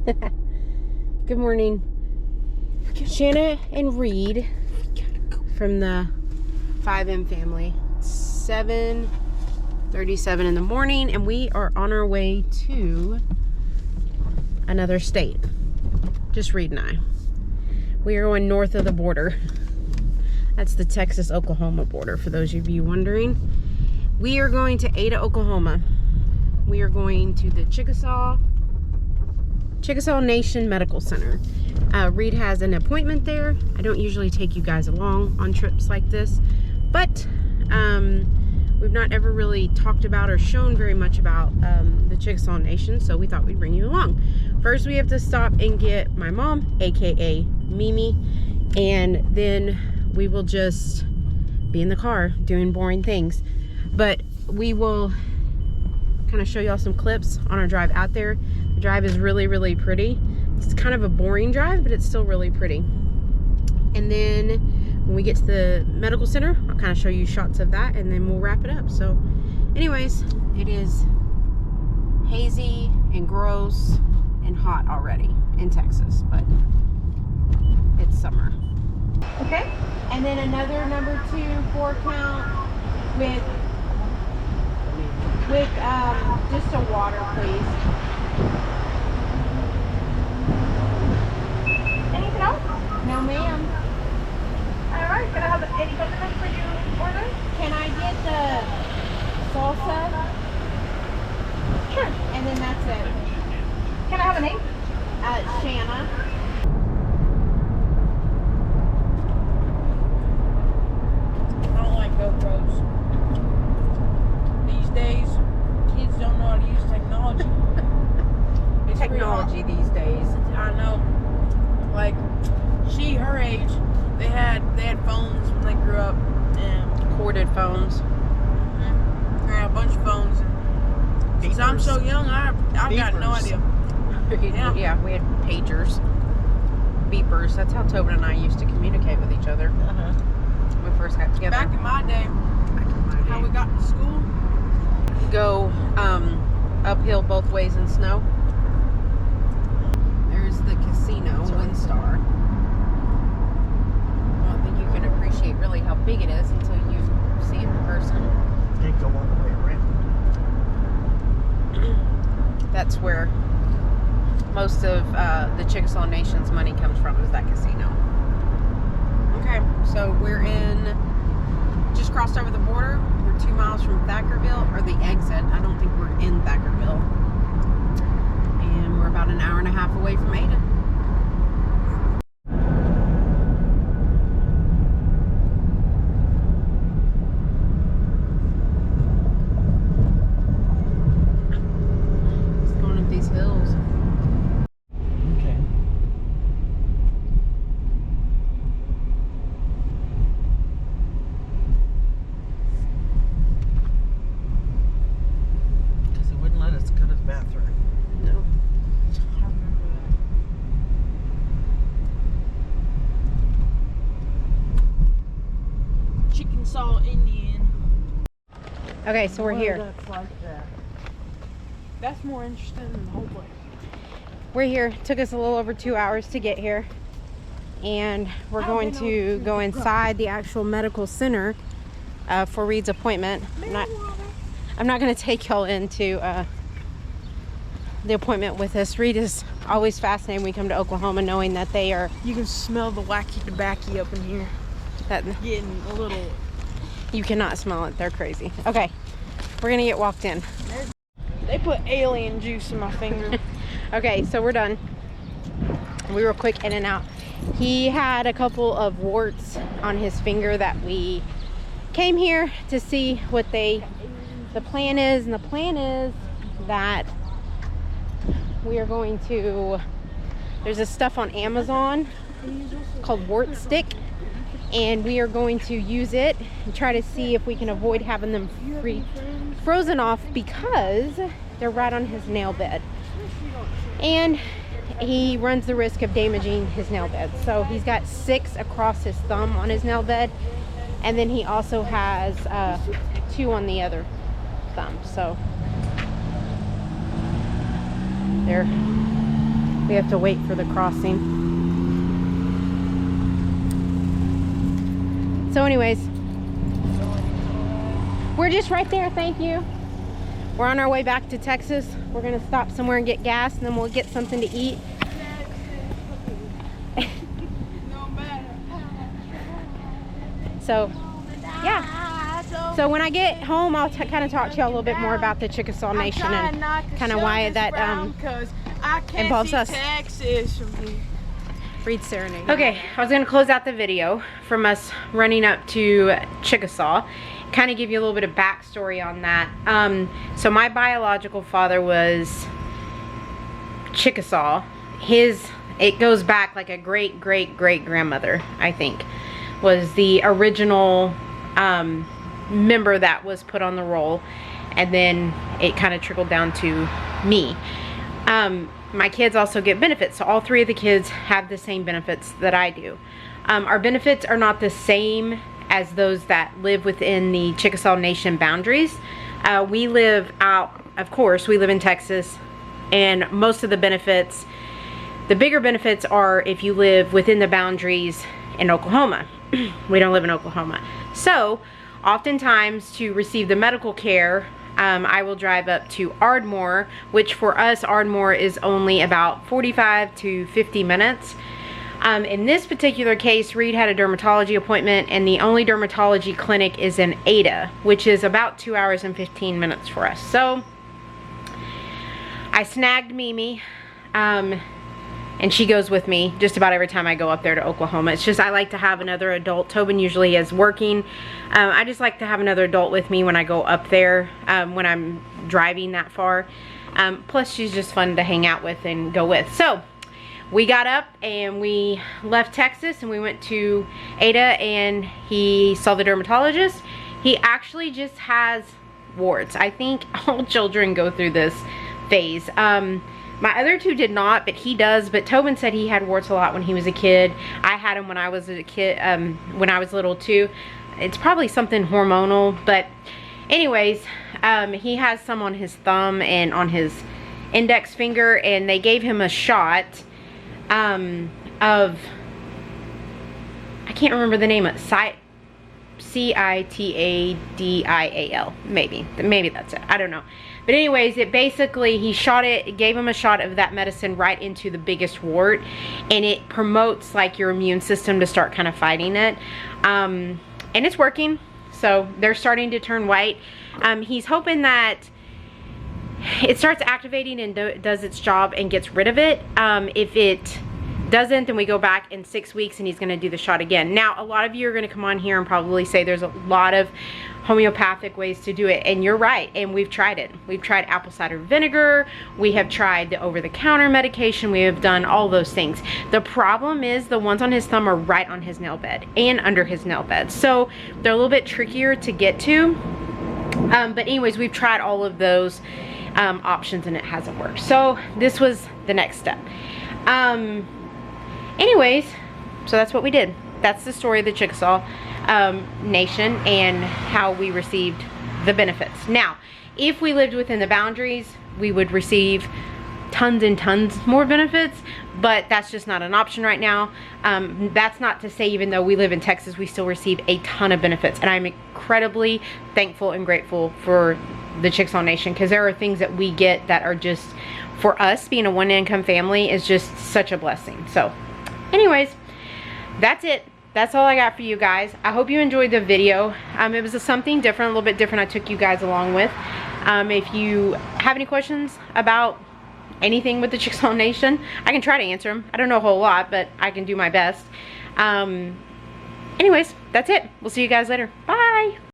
Good morning. Shanna and Reed from the 5M family. 7:37 in the morning, and we are on our way to another state. Just Reed and I. We are going north of the border. That's the Texas-Oklahoma border, for those of you wondering. We are going to Ada, Oklahoma. We are going to the Chickasaw Nation Medical Center. Reed has an appointment there. I don't usually take you guys along on trips like this, but we've not ever really talked about or shown very much about the Chickasaw Nation, so we thought we'd bring you along. First, we have to stop and get my mom, aka Mimi, and then we will just be in the car doing boring things. But we will kind of show y'all some clips on our drive out there. The drive is really, really pretty. It's kind of a boring drive, but it's still really pretty. And then when we get to the medical center, I'll kind of show you shots of that, and then we'll wrap it up. So anyways, it is hazy and gross and hot already in Texas, but it's summer. Okay, and then another number 2 4 count with just a water, please. Anything else? No, ma'am. All right. Can I have any condiments for you order? Can I get the salsa? Sure. And then that's it. Can I have a name? Shanna. I don't like GoPros. These days, kids don't know how to use technology. It's Technology these days. I know. Like, her age, they had phones when they grew up, and Corded phones. they had a bunch of phones. Since I'm so young, I've got no idea. Yeah, we had pagers. Beepers. That's how Tobin and I used to communicate with each other when we first got together. Back in my day, how we got to school. Go uphill both ways in snow. There's the casino, Windstar. I don't think you can appreciate really how big it is until you see it in person. Can't go all the way around. That's where most of the Chickasaw Nation's money comes from, is that casino. Okay, so we're just crossed over the border. We're 2 miles from Thackerville, or the exit. I don't think we're in Thackerville. And we're about an hour and a half away from Ada. Just going up these hills. Okay. Because he wouldn't let us go to the bathroom. No. Chickasaw Indian. Okay, so we're here. That's like that. That's more interesting than the whole place. We're here. Took us a little over 2 hours to get here. And we're going to go inside the actual medical center for Reed's appointment. I'm not going to take y'all into the appointment with us. Reed is always fascinated when we come to Oklahoma, knowing that they are... You can smell the wacky tobacco up in here. That Getting a little... you cannot smell it. They're crazy. Okay, we're going to get walked in. They put alien juice in my finger. Okay, so we're done. We were quick in and out. He had a couple of warts on his finger that we came here to see what the plan is. And the plan is that we are going to, there's this stuff on Amazon called wart stick, and we are going to use it and try to see if we can avoid having them frozen off, because they're right on his nail bed. And he runs the risk of damaging his nail bed. So he's got 6 across his thumb on his nail bed, and then he also has 2 on the other thumb. So they're We have to wait for the crossing. So anyways, we're just right there, thank you. We're on our way back to Texas. We're gonna stop somewhere and get gas, and then we'll get something to eat. So, yeah. So when I get home, I'll kind of talk to y'all a little bit more about the Chickasaw Nation and kind of why that involves us. Read serenade. Okay, I was gonna close out the video from us running up to Chickasaw, kind of give you a little bit of backstory on that. So my biological father was Chickasaw. It goes back like a great grandmother, I think, was the original member that was put on the roll, and then it kind of trickled down to me. My kids also get benefits, so all three of the kids have the same benefits that I do. Our benefits are not the same as those that live within the Chickasaw Nation boundaries. We live out, of course, we live in Texas, and most of the benefits, the bigger benefits are if you live within the boundaries in Oklahoma. We don't live in Oklahoma. So, oftentimes to receive the medical care, I will drive up to Ardmore, which for us, Ardmore is only about 45 to 50 minutes. In this particular case, Reed had a dermatology appointment, and the only dermatology clinic is in Ada, which is about 2 hours and 15 minutes for us. So, I snagged Mimi, and she goes with me just about every time I go up there to Oklahoma. It's just I like to have another adult. Tobin usually is working. I just like to have another adult with me when I go up there, when I'm driving that far. Plus she's just fun to hang out with and go with. So we got up and we left Texas and we went to Ada, and he saw the dermatologist. He actually just has warts. I think all children go through this phase. My other two did not, but he does. But Tobin said he had warts a lot when he was a kid. I had them when I was a kid, when I was little too. It's probably something hormonal, but anyways, he has some on his thumb and on his index finger, and they gave him a shot of, I can't remember the name of it, Citadial, maybe that's it, I don't know. But anyways, it basically, he shot it gave him a shot of that medicine right into the biggest wart, and it promotes like your immune system to start kind of fighting it, and it's working. So they're starting to turn white. He's hoping that it starts activating and does its job and gets rid of it. If it doesn't, then we go back in 6 weeks and he's going to do the shot again. Now, a lot of you are going to come on here and probably say there's a lot of homeopathic ways to do it, and you're right, and we've tried it. We've tried apple cider vinegar, we have tried the over-the-counter medication, we have done all those things. The problem is the ones on his thumb are right on his nail bed and under his nail bed, so they're a little bit trickier to get to. But anyways, we've tried all of those options and it hasn't worked. So this was the next step. Anyways, so that's what we did. That's the story of the Chickasaw Nation and how we received the benefits. Now, if we lived within the boundaries, we would receive tons and tons more benefits, but that's just not an option right now. That's not to say even though we live in Texas, we still receive a ton of benefits, and I'm incredibly thankful and grateful for the Chickasaw Nation, because there are things that we get that are just, for us being a one-income family, is just such a blessing. So anyways, that's it. That's all I got for you guys. I hope you enjoyed the video. It was something different, a little bit different I took you guys along with. If you have any questions about anything with the Chickasaw Nation, I can try to answer them. I don't know a whole lot, but I can do my best. Anyways, that's it. We'll see you guys later. Bye!